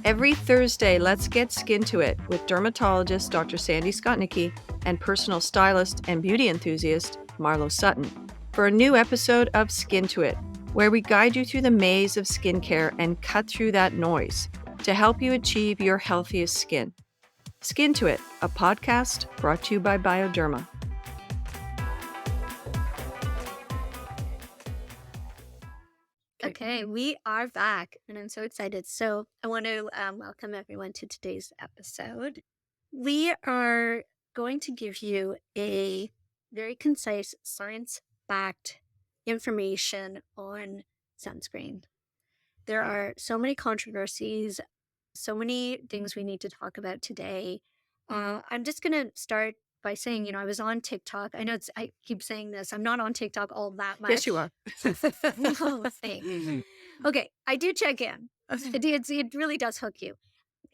Every Thursday, let's get skin to it with dermatologist Dr. Sandy Skotnicki and personal stylist and beauty enthusiast Marlo Sutton for a new episode of Skin to It, where we guide you through the maze of skincare and cut through that noise to help you achieve your healthiest skin. Skin to It, a podcast brought to you by Bioderma. Okay, we are back and I'm so excited. So I want to welcome everyone to today's episode. We are going to give you a very concise, science-backed information on sunscreen. There are so many controversies, so many things we need to talk about today. I'm just going to start by saying, I was on TikTok. I keep saying this. I'm not on TikTok all that much. Yes, you are. No, thanks. Okay, I do check in. It really does hook you.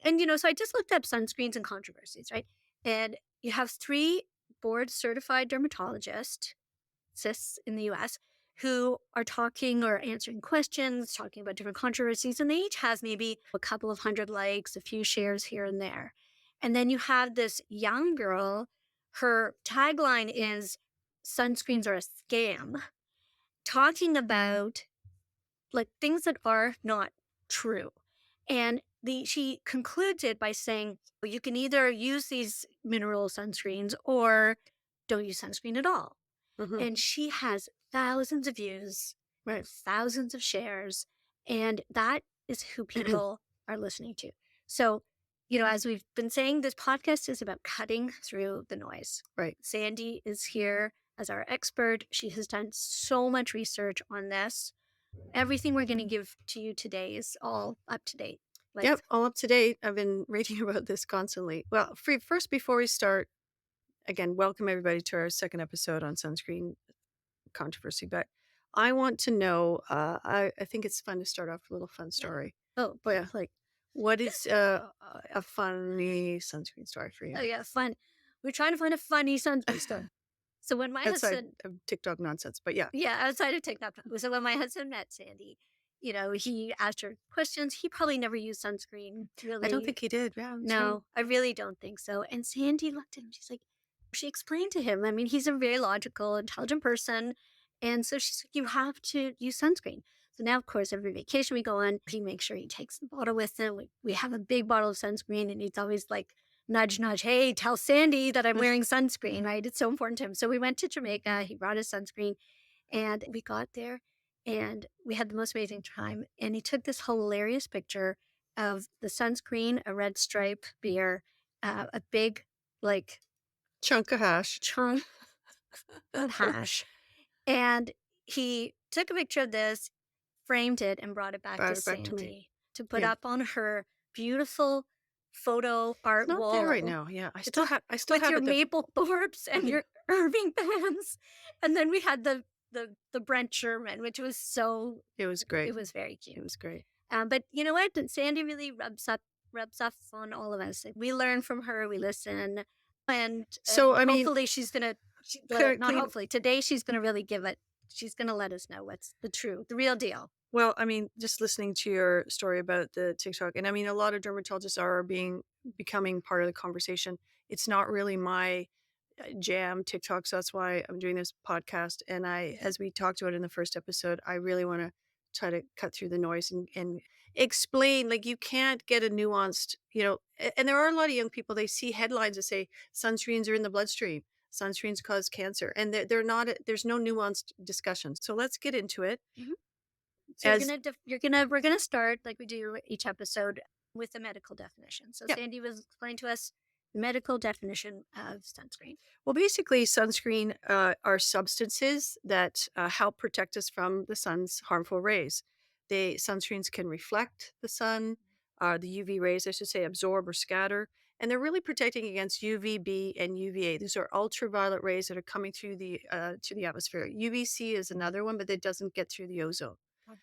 And, so I just looked up sunscreens and controversies, right? And you have 3 board certified dermatologists, CIS in the US, who are talking or answering questions, talking about different controversies. And they each have maybe a couple of hundred likes, a few shares here and there. And then you have this young girl, her tagline is sunscreens are a scam, talking about like things that are not true. And she concludes it by saying, well, you can either use these mineral sunscreens or don't use sunscreen at all. Mhm. And she has thousands of views, Right. thousands of shares, and that is who people are listening to. So, as we've been saying, this podcast is about cutting through the noise. Right. Sandy is here as our expert. She has done so much research on this. Everything we're going to give to you today is all up to date. Yep, all up to date. I've been reading about this constantly. Well, first, before we start, again, welcome everybody to our second episode on sunscreen controversy. But I want to know, I think it's fun to start off with a little fun story. Oh, But yeah, like, what is a funny sunscreen story for you? oh yeah, fun. We're trying to find a funny sunscreen story. So when my Outside husband, of TikTok nonsense, but yeah. outside of TikTok, so when my husband met Sandy, he asked her questions. He probably never used sunscreen. Really, I don't think he did. Yeah, that's right. no, I really don't think so. And Sandy looked at him. She's like, she explained to him. I mean, he's a very logical, intelligent person. And so she's like, you have to use sunscreen. So now, of course, every vacation we go on, he makes sure he takes the bottle with him. We have a big bottle of sunscreen, and he's always like, nudge, nudge, hey, tell Sandy that I'm wearing sunscreen, right? It's so important to him. So we went to Jamaica. He brought his sunscreen, and we got there, and we had the most amazing time. And he took this hilarious picture of the sunscreen, a red stripe beer, a big, like, Chunk of hash. chunk of hash. And he took a picture of this, framed it, and brought it back Brought to it back to me. Sandy to put Yeah. up on her beautiful photo art It's not wall. there right now. Yeah, I still have With your it. maple thorps and your Irving bands. And then we had the Brent Sherman, which was so, It was great. it was very cute. It was great. But you know what? Sandy really rubs off on all of us. We learn from her, we listen, and So, I mean, hopefully she's gonna, Clear- not clean- hopefully, today she's gonna really give it. She's gonna let us know what's the real deal. Well, I mean, just listening to your story about the TikTok, and I mean, a lot of dermatologists are becoming part of the conversation. It's not really my jam, TikTok, so that's why I'm doing this podcast. And as we talked about in the first episode, I really want to try to cut through the noise and explain, like, you can't get a nuanced, and there are a lot of young people, they see headlines that say sunscreens are in the bloodstream, sunscreens cause cancer, and they're not, there's no nuanced discussion. So let's get into it. So As- we're gonna start like we do each episode with the medical definition. So Yep. Sandy was explaining to us the medical definition of sunscreen. Well, basically, sunscreen are substances that help protect us from the sun's harmful rays. Sunscreens can reflect the sun, the UV rays, I should say, absorb or scatter, and they're really protecting against UVB and UVA. These are ultraviolet rays that are coming through to the atmosphere. UVC is another one, but it doesn't get through the ozone. I've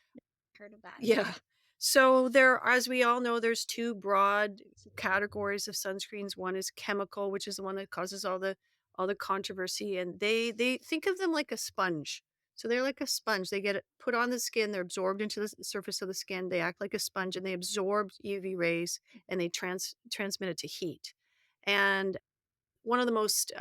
heard of that. Yeah. So as we all know, there's 2 broad categories of sunscreens. One is chemical, which is the one that causes all the controversy, and they think of them like a sponge. So they're like a sponge. They get it put on the skin, they're absorbed into the surface of the skin. They act like a sponge and they absorb UV rays and they transmit it to heat. And one of the most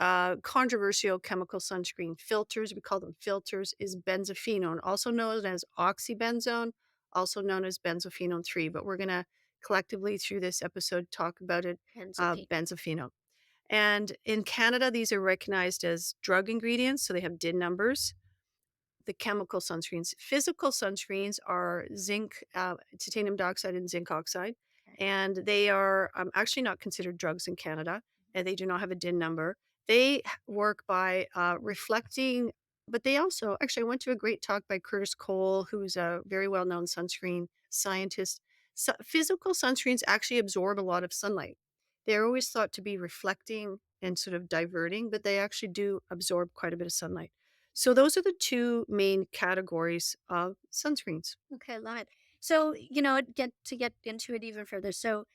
controversial chemical sunscreen filters, we call them filters, is benzophenone, also known as oxybenzone, also known as benzophenone 3. But we're going to collectively through this episode talk about it, Benzophenone. benzophenone. And in Canada, these are recognized as drug ingredients, so they have DIN numbers. The chemical sunscreens. Physical sunscreens are zinc, titanium dioxide, and zinc oxide, Okay. and they are actually not considered drugs in Canada, and they do not have a DIN number. They work by reflecting, but they also actually. I went to a great talk by Curtis Cole, who's a very well known sunscreen scientist. So, physical sunscreens actually absorb a lot of sunlight. They're always thought to be reflecting and sort of diverting, but they actually do absorb quite a bit of sunlight. So those are the 2 main categories of sunscreens. Okay, love it. So, get into it even further. So,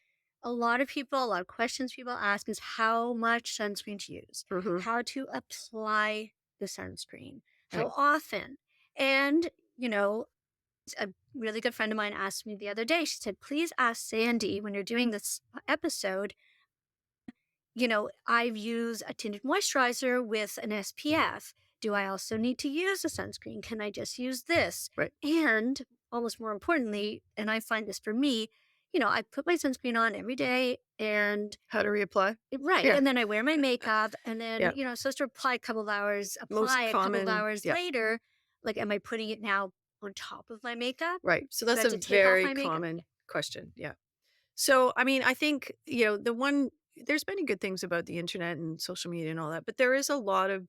a lot of questions people ask is how much sunscreen to use, Mhm. how to apply the sunscreen, how Right. often. And, a really good friend of mine asked me the other day, she said, please ask Sandy when you're doing this episode. I've used a tinted moisturizer with an SPF. Do I also need to use a sunscreen? Can I just use this? Right. And almost more importantly, and I find this for me, I put my sunscreen on every day and How to reapply? right. Yeah. And then I wear my makeup and then, Yeah. supposed to apply Most a couple of common. hours Yeah. later. Like, am I putting it now on top of my makeup? Right. So Do I that's have a to take off very my makeup? common question. Yeah. So, I mean, I think, there's many good things about the internet and social media and all that, but there is a lot of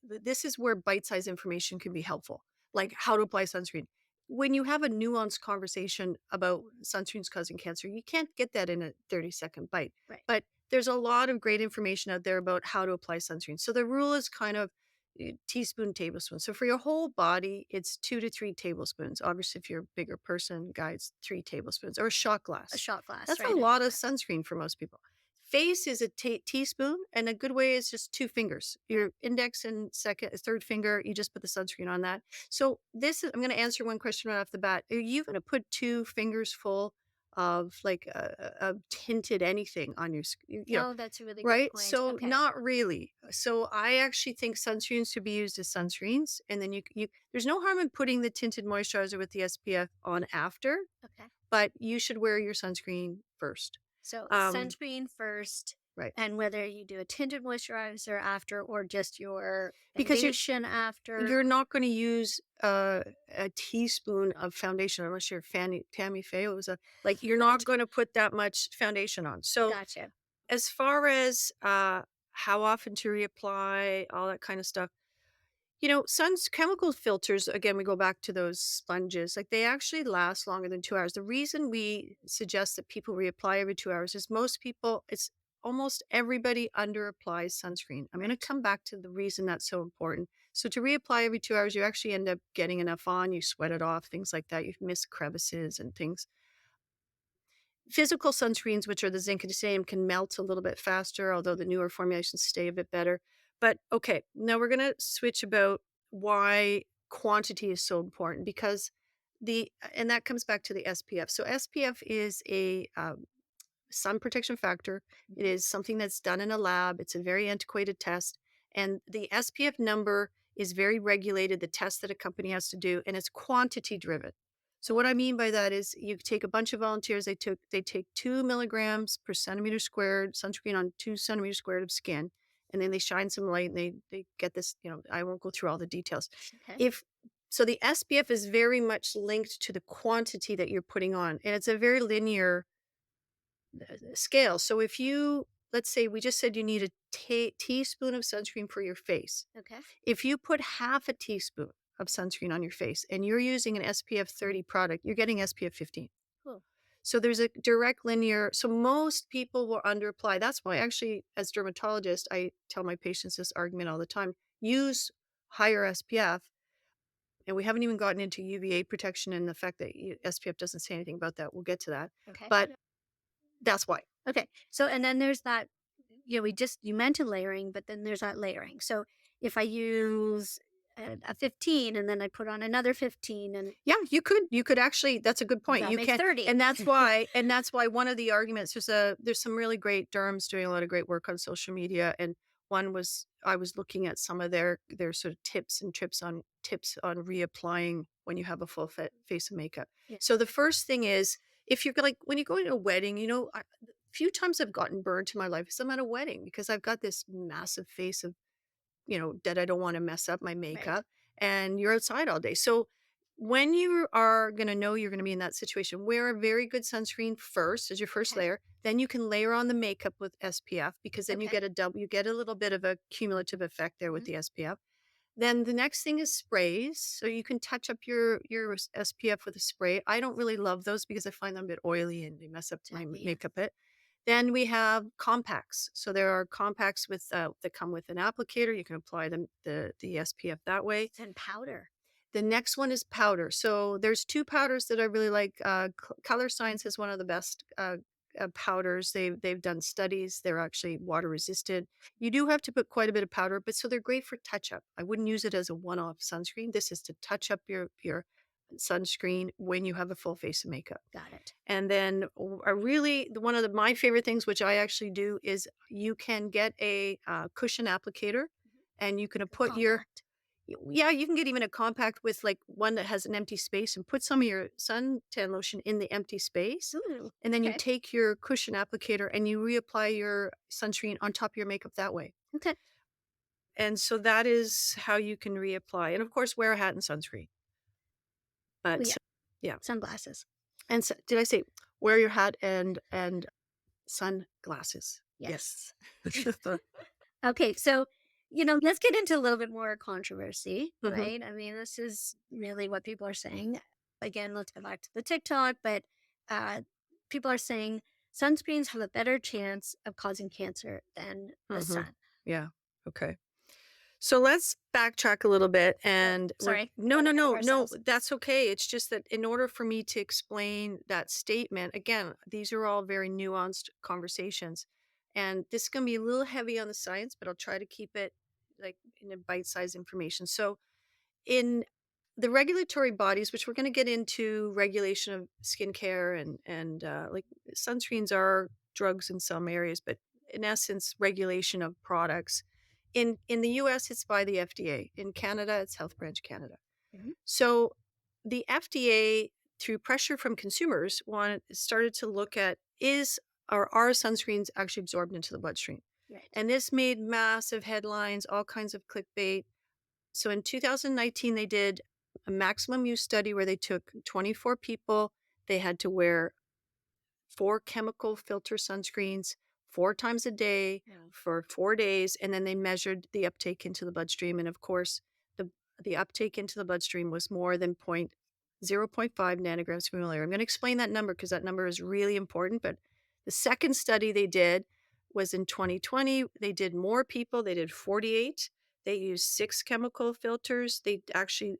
this is where bite-sized information can be helpful, like how to apply sunscreen. When you have a nuanced conversation about sunscreens causing cancer, you can't get that in a 30-second bite. Right. But there's a lot of great information out there about how to apply sunscreen. So the rule is kind of teaspoon, tablespoon. So for your whole body, it's 2 to 3 tablespoons. Obviously, if you're a bigger person, guys, 3 tablespoons or a shot A glass. shot glass, That's a right? lot of sunscreen for most people. Face is a teaspoon, and a good way is just 2 fingers. Yeah. Your index and third finger, you just put the sunscreen on that. So I'm going to answer one question right off the bat. Are you going to put 2 fingers full of like a tinted anything on your skin? Oh, that's a really good Right? point. So Okay. not really. So I actually think sunscreens should be used as sunscreens, and then you there's no harm in putting the tinted moisturizer with the SPF on after, Okay. but you should wear your sunscreen first. So Um, sunscreen first, right. and whether you do a tinted moisturizer after or just your Because foundation after. you're not going to use a teaspoon of foundation unless you're Tammy Faye. It was a like you're not going to put that much foundation on. So Gotcha. as far as how often to reapply, all that kind of stuff. Sun's chemical filters, again, we go back to those sponges, like they actually last longer than 2 hours. The reason we suggest that people reapply every 2 hours is it's almost everybody under applies sunscreen. I'm going to Right. come back to the reason that's so important. So to reapply every 2 hours, you actually end up getting enough on, you sweat it off, things like that. You miss crevices and things. Physical sunscreens, which are the zinc and titanium, can melt a little bit faster, although the newer formulations stay a bit better. But okay, now we're going to switch about why quantity is so important because and that comes back to the SPF. So SPF is a sun protection factor. It Mhm. is something that's done in a lab. It's a very antiquated test. And the SPF number is very regulated, the test that a company has to do, and it's quantity driven. So what I mean by that is you take a bunch of volunteers, they take 2 milligrams per centimeter squared sunscreen on 2 centimeters squared of skin, and then they shine some light and they get this, I won't go through all the details. Okay. If so the SPF is very much linked to the quantity that you're putting on, and it's a very linear scale. So if let's say we just said you need a teaspoon of sunscreen for your face. Okay. If you put half a teaspoon of sunscreen on your face and you're using an SPF 30 product, you're getting SPF 15. Cool. So there's a direct linear. So most people will underapply. That's why actually as dermatologist, I tell my patients this argument all the time. Use higher SPF. And we haven't even gotten into UVA protection and the fact that SPF doesn't say anything about that. We'll get to that. Okay. But that's why. Okay. So, and then there's that, you mentioned layering, but then there's that layering. So if I use a 15 and then I put on another 15 and Yeah, you could actually, that's a good point. that You makes can, 30. and that's why one of the arguments, there's some really great derms doing a lot of great work on social media, and one was, I was looking at some of their sort of tips on reapplying when you have a full face of makeup. Yeah, So the first thing is, if you're like, when you go to a wedding, few times I've gotten burned in my life is I'm at a wedding because I've got this massive face of, that I don't wanna mess up my right. makeup, and you're outside all day. So, when you are gonna know you're gonna be in that situation, wear a very good sunscreen first as your first Okay. layer, then you can layer on the makeup with SPF because then Okay. you get a little bit of a cumulative effect there with Mhm. the SPF. Then the next thing is sprays, so you can touch up your SPF with a spray. I don't really love those because I find them a bit oily and they mess up my Exactly. Yeah. makeup bit. Then we have compacts. So there are compacts that come with an applicator. You can apply the SPF that way. Then powder. The next one is powder. So there's 2 powders that I really like. Color Science is one of the best, powders. They've done studies. They're actually water resistant. You do have to put quite a bit of powder, but so they're great for touch up. I wouldn't use it as a one-off sunscreen. This is to touch up your sunscreen when you have a full face of makeup. Got it. And then one of my favorite things, which I actually do, is you can get a cushion applicator, Mhm. and you can A put your, compact. yeah, you can get even a compact with like one that has an empty space and put some of your suntan lotion in the empty space. Ooh. And then you Okay. take your cushion applicator and you reapply your sunscreen on top of your makeup that way. Okay. And so that is how you can reapply. And of course, wear a hat and sunscreen. Oh yeah. But yeah. Sunglasses. And so, did I say wear your hat and sunglasses? Yes. Yes. Okay, so, let's get into a little bit more controversy, Mhm. right? I mean, this is really what people are saying. Again, let's go back to the TikTok, but uh, people are saying sunscreens have a better chance of causing cancer than the Mhm. sun. Yeah. Okay. So let's backtrack a little bit, Oh, and sorry, we no, got no, ahead of no, no, ourselves. that's okay. It's just that in order for me to explain that statement, again, these are all very nuanced conversations. And this is going to be a little heavy on the science, but I'll try to keep it like in a bite-sized information. So in the regulatory bodies, which we're going to get into regulation of skincare, and like sunscreens are drugs in some areas, but in essence, regulation of products. In the US, it's by the FDA. In Canada, it's Health Branch Canada. Mhm. So the FDA, through pressure from consumers, started to look at, are sunscreens actually absorbed into the bloodstream? Right. And this made massive headlines, all kinds of clickbait. So in 2019, they did a maximum use study where they took 24 people. They had to wear 4 chemical filter sunscreens 4 times a day Yeah. for 4 days, and then they measured the uptake into the bloodstream, and of course, the uptake into the bloodstream was more than 0.5 nanograms per milliliter. I'm gonna explain that number because that number is really important, but the second study they did was in 2020. They did more people, they did 48. They used 6 chemical filters. They actually,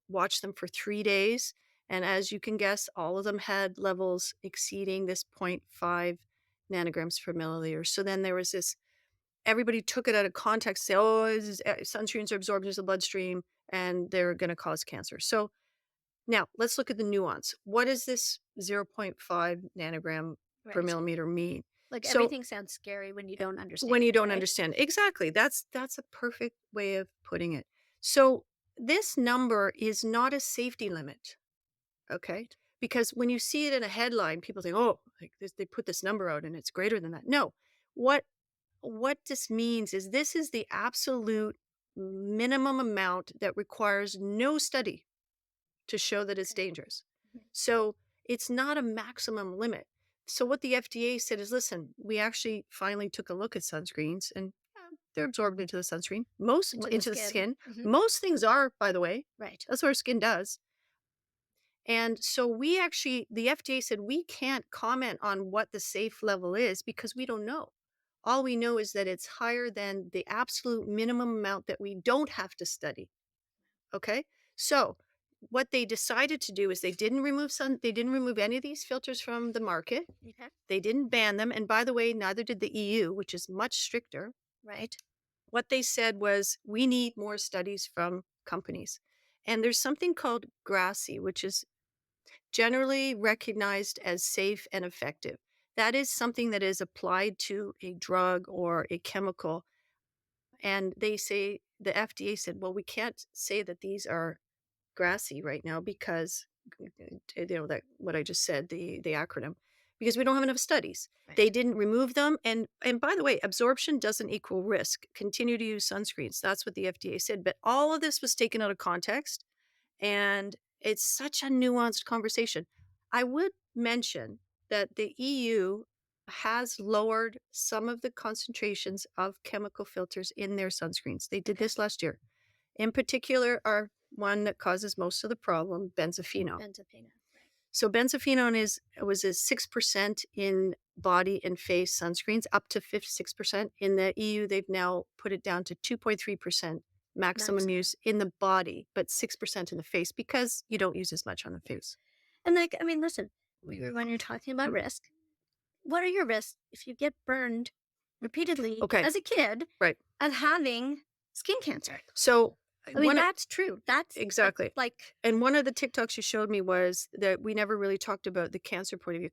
watched them for 3 days, and as you can guess, all of them had levels exceeding this zero point 0.5 nanograms per milliliter. So then there was this, everybody took it out of context, say, oh, sunscreens are absorbed into the bloodstream and they're going to cause cancer. So now let's look at the nuance. What does this zero point 0.5 nanogram per Right. millimeter mean? Like So everything sounds scary when you don't when understand you it, don't right? understand, exactly, that's a perfect way of putting it. So this number is not a safety limit. Okay. Right. Because when you see it in a headline, people think, oh, like this, they put this number out and it's greater than that. No, what this means is this is the absolute minimum amount that requires no study to show that it's Okay. dangerous. Mhm. So it's not a maximum limit. So what the FDA said is, listen, we actually finally took a look at sunscreens, and they're absorbed into the sunscreen, Into the into the skin. skin. Hmm. Most things are, by the way. Right. That's what our skin does. And so the FDA said we can't comment on what the safe level is because we don't know. All we know is that it's higher than the absolute minimum amount that we don't have to study. Okay. So what they decided to do is they didn't remove any of these filters from the market. Okay. They didn't ban them. And by the way, neither did the EU, which is much stricter. Right. What they said was, we need more studies from companies. And there's something called GRASI, which is generally recognized as safe and effective. That is something that is applied to a drug or a chemical. And they say, the FDA said, well, we can't say that these are grassy right now because that what I just said, the acronym, because we don't have enough studies. They Right. didn't remove them. And by the way, absorption doesn't equal risk. Continue to use sunscreens. That's what the FDA said. But all of this was taken out of context, and it's such a nuanced conversation. I would mention that the EU has lowered some of the concentrations of chemical filters in their sunscreens. They did Okay. this last year. In particular, are one that causes most of the problem, benzophenone. Benzophenone. Right. So benzophenone was a 6% in body and face sunscreens, up to 56%. In the EU, they've now put it down to 2.3% maximum Maximum. use in the body, but 6% in the face because you don't use as much on the Right. face. And like, I mean, listen, when you're talking about risk, what are your risks if you get burned repeatedly Okay, as a kid right. of having skin cancer? So I mean, one that's true. That's exactly. like, And one of the TikToks you showed me was that we never really talked about the cancer point of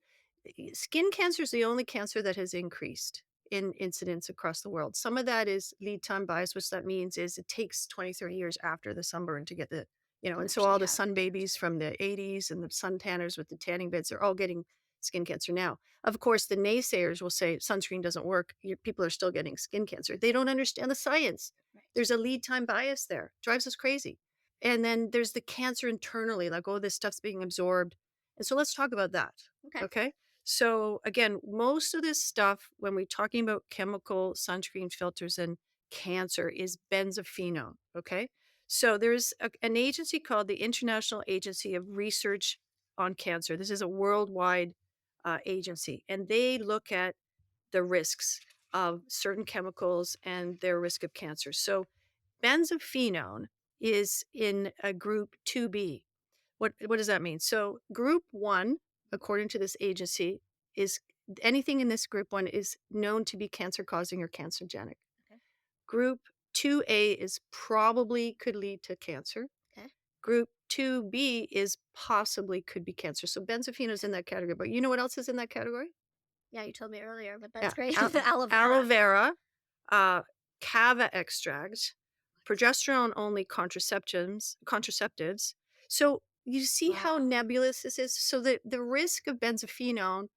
view. Skin cancer is the only cancer that has increased in incidence across the world. Some of that is lead time bias, which that means is it takes 20, 30 years after the sunburn to get the, to and so actually all the have sun cancer. babies from the 80s and the sun tanners with the tanning beds are all getting skin cancer now. Of course, the naysayers will say sunscreen doesn't work. People are still getting skin cancer. They don't understand the science. Right. There's a lead time bias there. Drives us crazy. And then there's the cancer internally, like, oh, this stuff's being absorbed. And so let's talk about that. Okay. Okay. So again, most of this stuff, when we're talking about chemical sunscreen filters and cancer, is benzophenone. Okay. So there's an agency called the International Agency of Research on Cancer. This is a worldwide agency, and they look at the risks of certain chemicals and their risk of cancer. So benzophenone is in a group 2B. What does that mean? So group 1, according to this agency, is anything in this group 1 is known to be cancer causing or cancerogenic. Okay. Group 2A is probably could lead to cancer. Okay. Group 2B is possibly could be cancer. So benzophenone is in that category. But you know what else is in that category? Yeah, you told me earlier, but Yeah, that's great. Aloe aloe vera. vera, uh, cava extract, progesterone-only contraceptives. So you see how Wow. nebulous this is? So the risk of benzophenone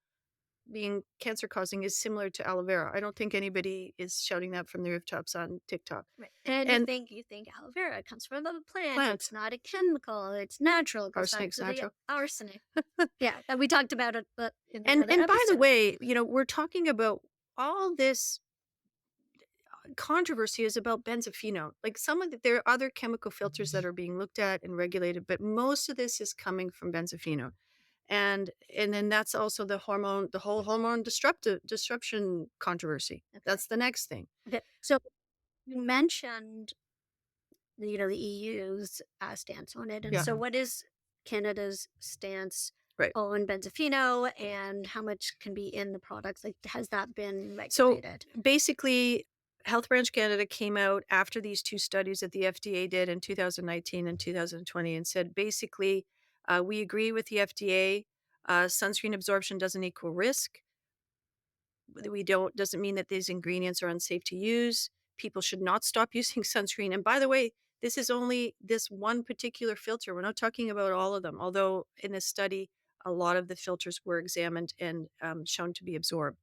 being cancer-causing is similar to aloe vera. I don't think anybody is shouting that from the rooftops on TikTok. Right. And And you think aloe vera comes from a plant. It's plant, not a chemical. It's natural. It goes back arsenic's to the natural. arsenic. Yeah, that we talked about it, but in the And other by the episode. way, we're talking about all this controversy is about benzophenone. Like there are other chemical filters that are being looked at and regulated, but most of this is coming from benzophenone. And then that's also the whole hormone disruption controversy. Okay. That's the next thing. Okay. So you mentioned the EU's stance on it, and Yeah. so what is Canada's stance Right. on benzophenone, and how much can be in the products? Like, has that been So regulated? basically, Health Branch Canada came out after these two studies that the FDA did in 2019 and 2020 and said basically, we agree with the FDA. Sunscreen absorption doesn't equal risk. We don't doesn't mean that these ingredients are unsafe to use. People should not stop using sunscreen. And by the way, this is only this one particular filter. We're not talking about all of them. Although in this study, a lot of the filters were examined and shown to be absorbed.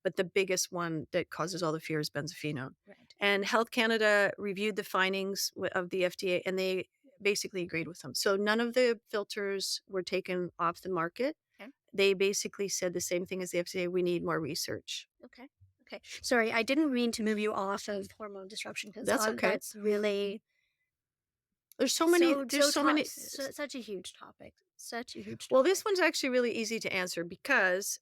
But the biggest one that causes all the fear is benzophenone. Right. And Health Canada reviewed the findings of the FDA, and they basically agreed with them. So none of the filters were taken off the market. Okay. They basically said the same thing as the FDA, we need more research. Okay. Okay. Sorry, I didn't mean to move you off of hormone disruption because That's okay. that's really There's so many there's so many such a huge topic. Such a huge well, this topic. one's actually really easy to answer because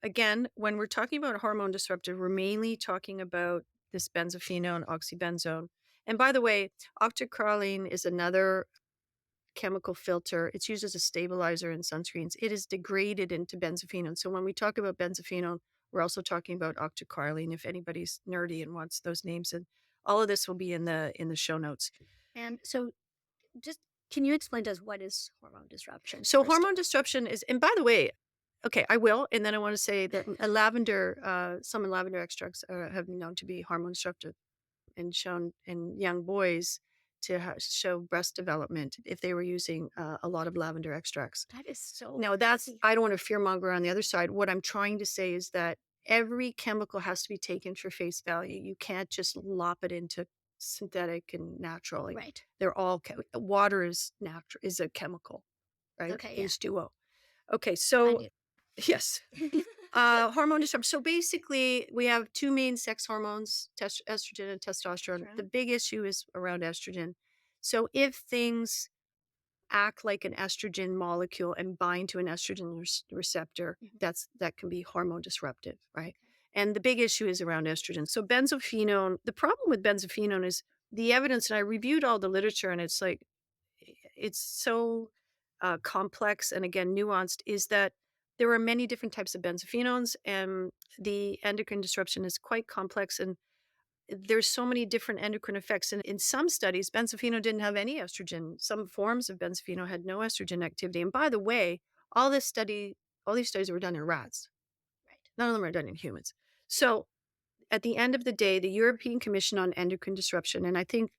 again, when we're talking about hormone disruptor, we're mainly talking about this benzophenone, oxybenzone. And by the way, octocrylene is another chemical filter. It's used as a stabilizer in sunscreens. It is degraded into benzophenone. So when we talk about benzophenone, we're also talking about octocrylene if anybody's nerdy and wants those names, and all of this will be in the show notes. And so just can you explain to us what is hormone disruption So first of hormone all? disruption is, and by the way, okay, I will, and then I want to say that a lavender, some lavender extracts have been known to be hormone disruptive and shown in young boys to show breast development if they were using a lot of lavender extracts. That is so Now, that's, crazy. I don't want to fearmonger on the other side. What I'm trying to say is that every chemical has to be taken for face value. You can't just lop it into synthetic and natural. Like, Right. they're all water is natural, is a chemical, right? Okay, yeah. H2O. Okay, I so knew. yes, hormone disruption. So basically, we have two main sex hormones, estrogen and testosterone. The Testosterone. big issue is around estrogen. So if things act like an estrogen molecule and bind to an estrogen receptor, Mhm. that can be hormone disruptive, right? Okay. And the big issue is around estrogen. So benzophenone, the problem with benzophenone is the evidence, and I reviewed all the literature, and it's like it's so complex and again nuanced, is that there are many different types of benzophenones, and the endocrine disruption is quite complex, and there's so many different endocrine effects. And in some studies, benzophenone didn't have any estrogen. Some forms of benzophenone had no estrogen activity. And by the way, all this study, all these studies were done in rats. Right. None of them are done in humans. So at the end of the day, the European Commission on Endocrine Disruption, and I think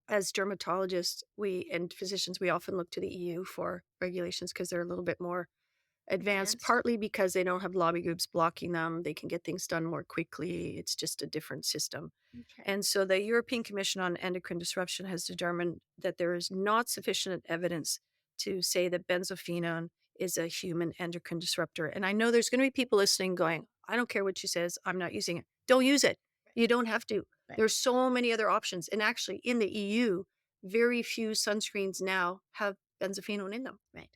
as dermatologists, we and physicians, we often look to the EU for regulations because they're a little bit more advanced, Advanced. partly because they don't have lobby groups blocking them. They can get things done more quickly. It's just a different system. Okay. And so the European Commission on Endocrine Disruption has determined that there is not sufficient evidence to say that benzophenone is a human endocrine disruptor. And I know there's going to be people listening going, I don't care what she says, I'm not using it. Don't use it. Right. You don't have to. Right. There's so many other options. And actually, in the EU, very few sunscreens now have benzophenone in them. Right.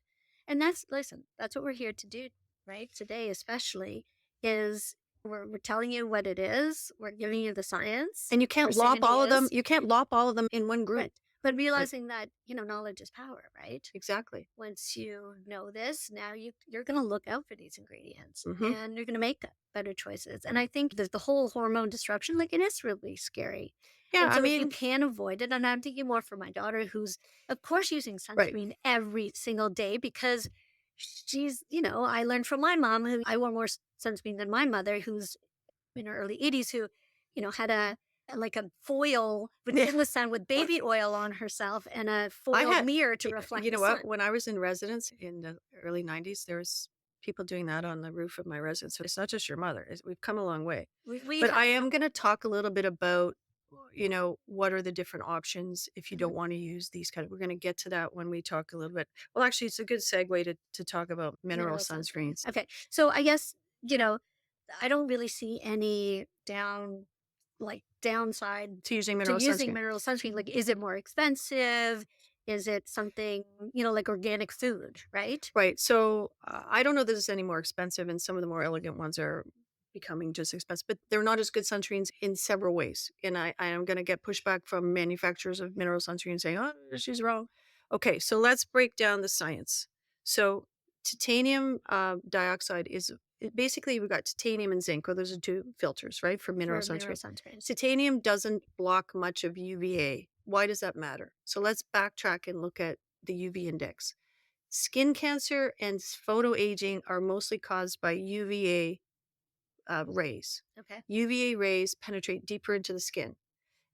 And that's listen, that's what we're here to do, right? Today especially is we're telling you what it is. We're giving you the science. And you We're can't saying lop it all of them. is. You can't lop all of them in one group. Right. But Right. realizing that, knowledge is power, right? Exactly. Once you know this, now you're going to look out for these ingredients Hmm. and you're going to make better choices. And I think that the whole hormone disruption, like it is really scary. Yeah, And I so if you mean, can avoid it, and I'm thinking more for my daughter, who's of course using right. sunscreen every single day because she's, I learned from my mom who I wore more sunscreen than my mother, who's in her early 80s, who, had like a foil with Yeah. in the sun with baby oil on herself and a I foil had, mirror to reflect you the know what? sun. When I was in residence in the early 90s, there was people doing that on the roof of my residence. So it's not just your mother. We've come a long way. We But I have. am going to talk a little bit about, what are the different options if you Mhm. don't want to use these kind of, we're going to get to that when we talk a little bit. Well, actually, it's a good segue to talk about mineral Mineral sunscreen. sunscreens. Okay. So I guess, I don't really see any downside To using to mineral using sunscreen. mineral sunscreen. Like, is it more expensive? Is it something, like organic food, right? Right. So I don't know that it's any more expensive, and some of the more elegant ones are becoming just expensive, but they're not as good sunscreens in several ways. And I am going to get pushback from manufacturers of mineral sunscreen saying, oh, she's wrong. Okay. So let's break down the science. So titanium dioxide is basically, we've got titanium and zinc. Well, those are two filters, right, for mineral For mineral sunscreen. sunscreens. Titanium doesn't block much of UVA. Why does that matter? So let's backtrack and look at the UV index. Skin cancer and photoaging are mostly caused by UVA rays. Okay. UVA rays penetrate deeper into the skin.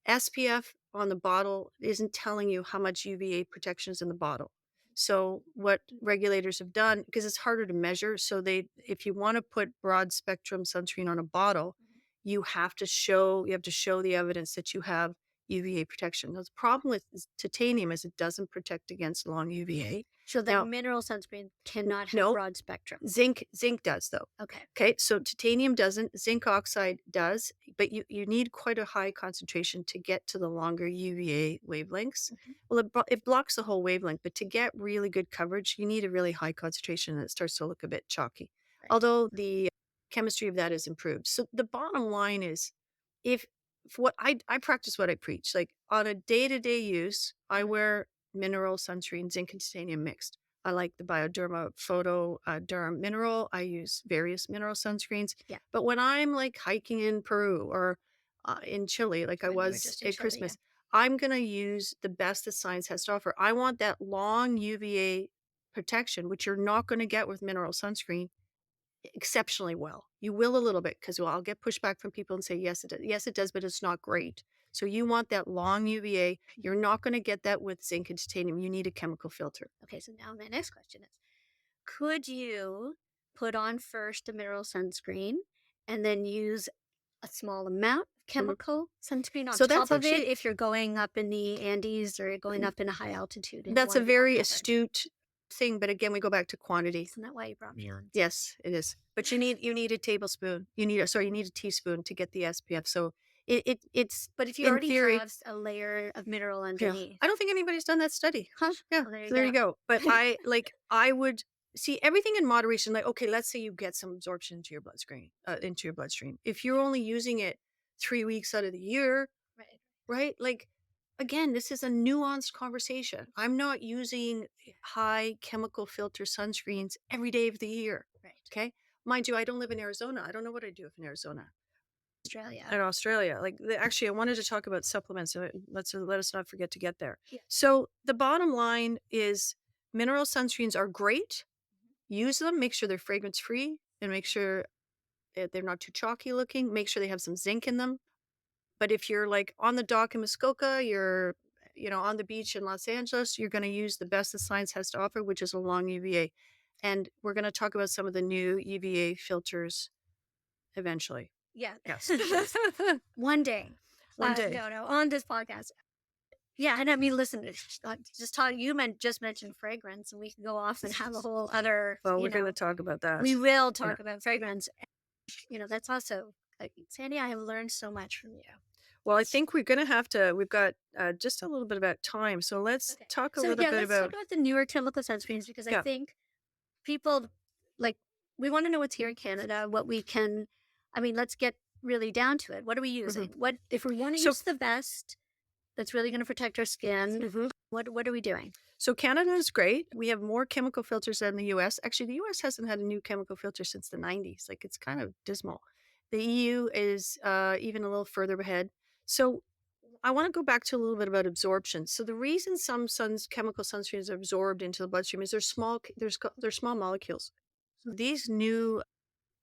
SPF on the bottle isn't telling you how much UVA protection is in the bottle. So what regulators have done, because it's harder to measure, so if you want to put broad spectrum sunscreen on a bottle, Mhm. you have to show the evidence that you have UVA protection. Now, the problem with titanium is it doesn't protect against long UVA. So the Now, mineral sunscreen cannot have no, broad spectrum. zinc does though. Okay. Okay, so titanium doesn't, zinc oxide does, but you need quite a high concentration to get to the longer UVA wavelengths. Mhm. Well, it blocks the whole wavelength, but to get really good coverage, you need a really high concentration, and it starts to look a bit chalky. Right. Although the chemistry of that is improved. So the bottom line is, if what I practice what I preach, like on a day to day use, I Mhm. wear mineral sunscreen, zinc and titanium mixed. I like the Bioderma Photo Derm Mineral. I use various mineral sunscreens. Yeah. But when I'm like hiking in Peru or in Chile, like I When you were was just in at Chile, yeah. Christmas, I'm gonna use the best that science has to offer. I want that long UVA protection, which you're not gonna get with mineral sunscreen exceptionally well. You will a little bit because, well, I'll get pushback from people and say, yes, it does. Yes, it does, but it's not great. So you want that long UVA. You're not going to get that with zinc and titanium. You need a chemical filter. Okay, so now my next question is, could you put on first a mineral sunscreen and then use a small amount of Mhm. chemical sunscreen on So top that's of it actually if you're going up in the Andes or going up in a high altitude and you that's want a to be more very covered? astute thing, but again, we go back to quantity. Isn't that why you brought me on? Yes, it is. But you need a tablespoon. You need a teaspoon to get the SPF. So it's But if you in already theory. have a layer of mineral Yeah. underneath, I don't think anybody's done that study. huh? Yeah, Well, there you so there you go. go. But I would see everything in moderation. Like, okay, let's say you get some absorption into your bloodstream. If you're only using it 3 weeks out of the year, Right, right? Like, again, this is a nuanced conversation. I'm not using high chemical filter sunscreens every day of the year. right. Okay. Mind you, I don't live in Arizona. I don't know what I'd do if in Arizona. Australia. In Australia. Actually, I wanted to talk about supplements. So let us not forget to get there. Yeah. So the bottom line is mineral sunscreens are great. Use them. Make sure they're fragrance free, and make sure that they're not too chalky looking. Make sure they have some zinc in them. But if you're like on the dock in Muskoka, you're on the beach in Los Angeles, you're going to use the best that science has to offer, which is a long UVA. And we're going to talk about some of the new UVA filters eventually. Yeah. Yes. One day. One day. No, on this podcast. Yeah, and I mean, listen, just talk. Just mentioned fragrance, and we can go off and have a whole other. Well, we're going to talk about that. We will Yeah. talk about fragrance. That's also Sandy. I have learned so much from you. Well, I think we're going to have to, we've got just a little bit about time. So let's Okay, talk a so little yeah, bit let's talk about, about the newer chemical sunscreens because I yeah. think people like we want to know what's here in Canada, what we can. I mean, let's get really down to it. What are we using? Mhm. What if we want to So, use the best that's really going to protect our skin? mhm. What are we doing? So Canada is great. We have more chemical filters than the US. Actually, the US hasn't had a new chemical filter since the 90s. Like, it's kind of dismal. The EU is even a little further ahead. So I want to go back to a little bit about absorption. So the reason some chemical sunscreens are absorbed into the bloodstream is they're small molecules. So these new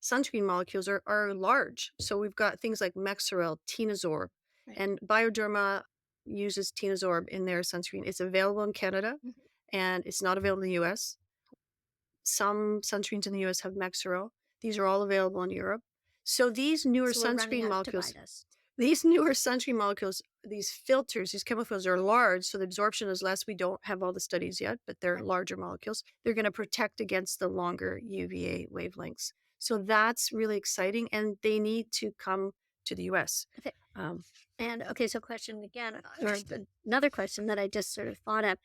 sunscreen molecules are large. So we've got things like Mexorel, Tenazorb, Right. and Bioderma uses Tenazorb in their sunscreen. It's available in Canada Mhm. and it's not available in the US. Some sunscreens in the US have Mexorel. These are all available in Europe. So So we're running out to buy this. these newer sunscreen molecules, these filters, these chemical filters are large, so the absorption is less. We don't have all the studies yet, but they're Right. larger molecules. They're going to protect against the longer UVA wavelengths. So that's really exciting, and they need to come to the US. Okay. Um, And okay, so question again, or another question that I just sort of thought of: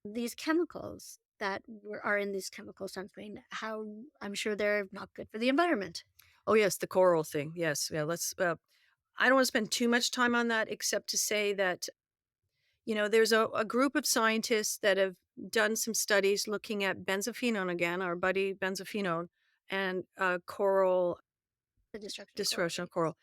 these chemicals that are in this chemical sunscreen, how I'm sure they're not good for the environment. oh, yes, the coral thing. Yes. Yeah. I don't want to spend too much time on that, except to say that there's a group of scientists that have done some studies looking at benzophenone again, our buddy benzophenone, and The destruction of coral destruction of reefs. coral.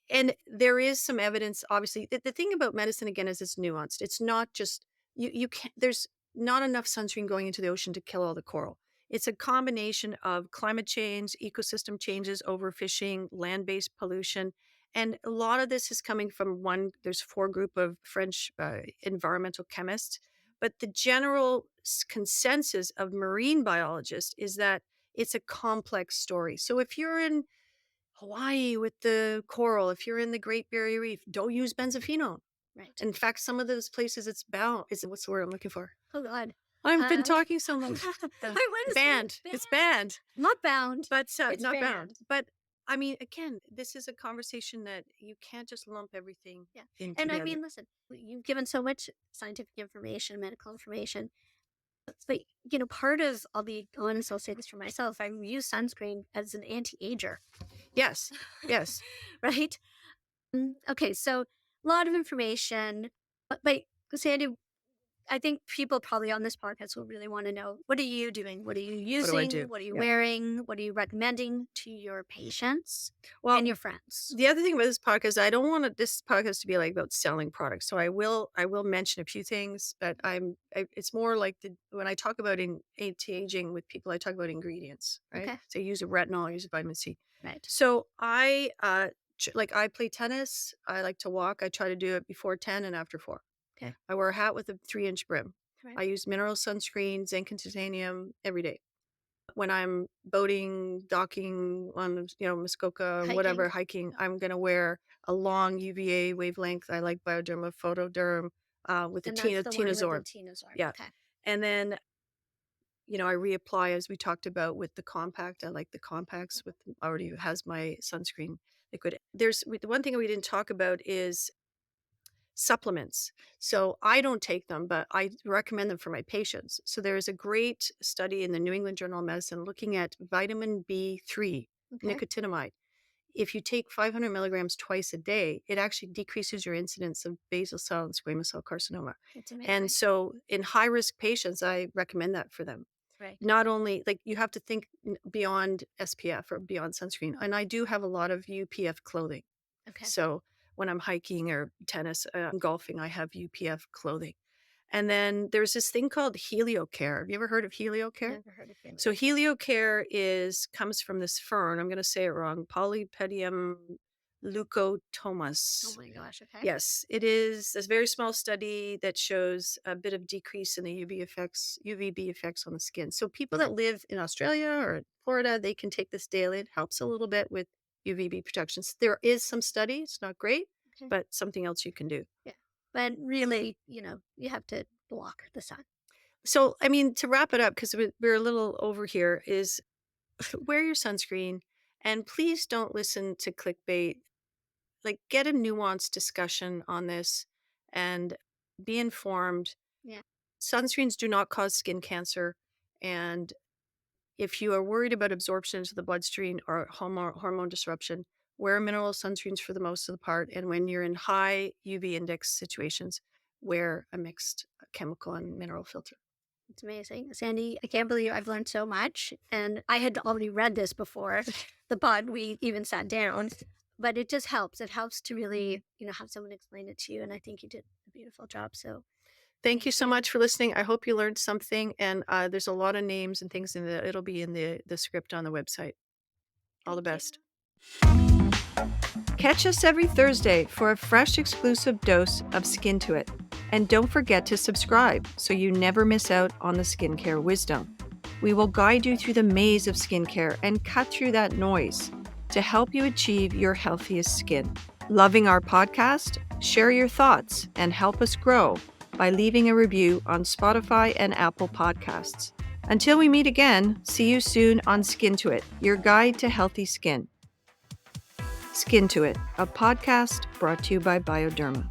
And there is some evidence, obviously. The thing about medicine, again, is it's nuanced. It's not just, you can't, there's not enough sunscreen going into the ocean to kill all the coral. It's a combination of climate change, ecosystem changes, overfishing, land based pollution. And a lot of this is coming from there's four group of French environmental chemists. But the general consensus of marine biologists is that it's a complex story. So if you're in Hawaii with the coral, if you're in the Great Barrier Reef, don't use benzophenone. Right. In fact, some of those places it's bound. What's the word I'm looking for? Oh God. I've been Uh, talking so much. I Uh, want to say Banned. It's banned, not bound. but It's not bound. banned. But I mean, again, this is a conversation that you can't just lump everything Yeah. in And I together. mean, listen, you've given so much scientific information, medical information. But part of I'll be honest, I'll say this for myself. I use sunscreen as an anti-ager. Yes. Yes. Right? Okay, so a lot of information. But Sandy, I think people probably on this podcast will really want to know, what are you doing? What are you What do I do? using? What are you Yeah. wearing? What are you recommending to your patients Well, and your friends? the other thing about this podcast, I don't want this podcast to be like about selling products. So I will mention a few things, but it's more like when I talk about anti-aging with people, I talk about ingredients, right? Okay. So I use a retinol, I use a vitamin C. Right. So like I play tennis, I like to walk. I try to do it before 10 and after 4. Okay. I wear a hat with a 3-inch brim. Right. I use mineral sunscreen, zinc and titanium every day. When I'm boating, docking on, Muskoka, Hiking. whatever, hiking, I'm going to wear a long UVA wavelength. I like Bioderma Photoderm with the And that's the one with the Tinazorb. Tinazorb. Yeah. Okay. And then, I reapply as we talked about with the compact. I like the compacts with already has my sunscreen liquid. The one thing we didn't talk about is supplements. So I don't take them, but I recommend them for my patients. So there is a great study in the New England Journal of Medicine looking at vitamin B3, Okay. nicotinamide. If you take 500 milligrams twice a day, it actually decreases your incidence of basal cell and squamous cell carcinoma. It's And amazing. so in high risk patients, I recommend that for them. Right. Not only like you have to think beyond SPF or beyond sunscreen. And I do have a lot of UPF clothing. Okay. So when I'm hiking or tennis, golfing, I have UPF clothing. And then there's this thing called HelioCare. Have you ever heard of HelioCare? Never heard of him. So HelioCare comes from this fern. I'm going to say it wrong. Polypedium Oh leucotomas. my gosh. Okay. Yes, it is a very small study that shows a bit of decrease in the UVB effects on the skin. So people that live in Australia or Florida, they can take this daily. It helps a little bit with UVB protections. There is some study. It's not great, Okay. but something else you can do. Yeah. But really, you have to block the sun. So, I mean, to wrap it up, because we're a little over here, is wear your sunscreen and please don't listen to clickbait. Like, get a nuanced discussion on this and be informed. Yeah. Sunscreens do not cause skin cancer. And if you are worried about absorption into the bloodstream or hormone disruption, wear mineral sunscreens for the most of the part. And when you're in high UV index situations, wear a mixed chemical and mineral filter. It's amazing. Sandy, I can't believe I've learned so much. And I had already read this before the pod, we even sat down, but it just helps. It helps to really, have someone explain it to you. And I think you did a beautiful job. So Thank thank you so you. much for listening. I hope you learned something. And there's a lot of names and things it'll be in the script on the website. All the Thank you. best. Catch us every Thursday for a fresh exclusive dose of Skin to It. And don't forget to subscribe so you never miss out on the skincare wisdom. We will guide you through the maze of skincare and cut through that noise to help you achieve your healthiest skin. Loving our podcast? Share your thoughts and help us grow by leaving a review on Spotify and Apple Podcasts. Until we meet again, see you soon on Skin to It, your guide to healthy skin. Skin to It, a podcast brought to you by Bioderma.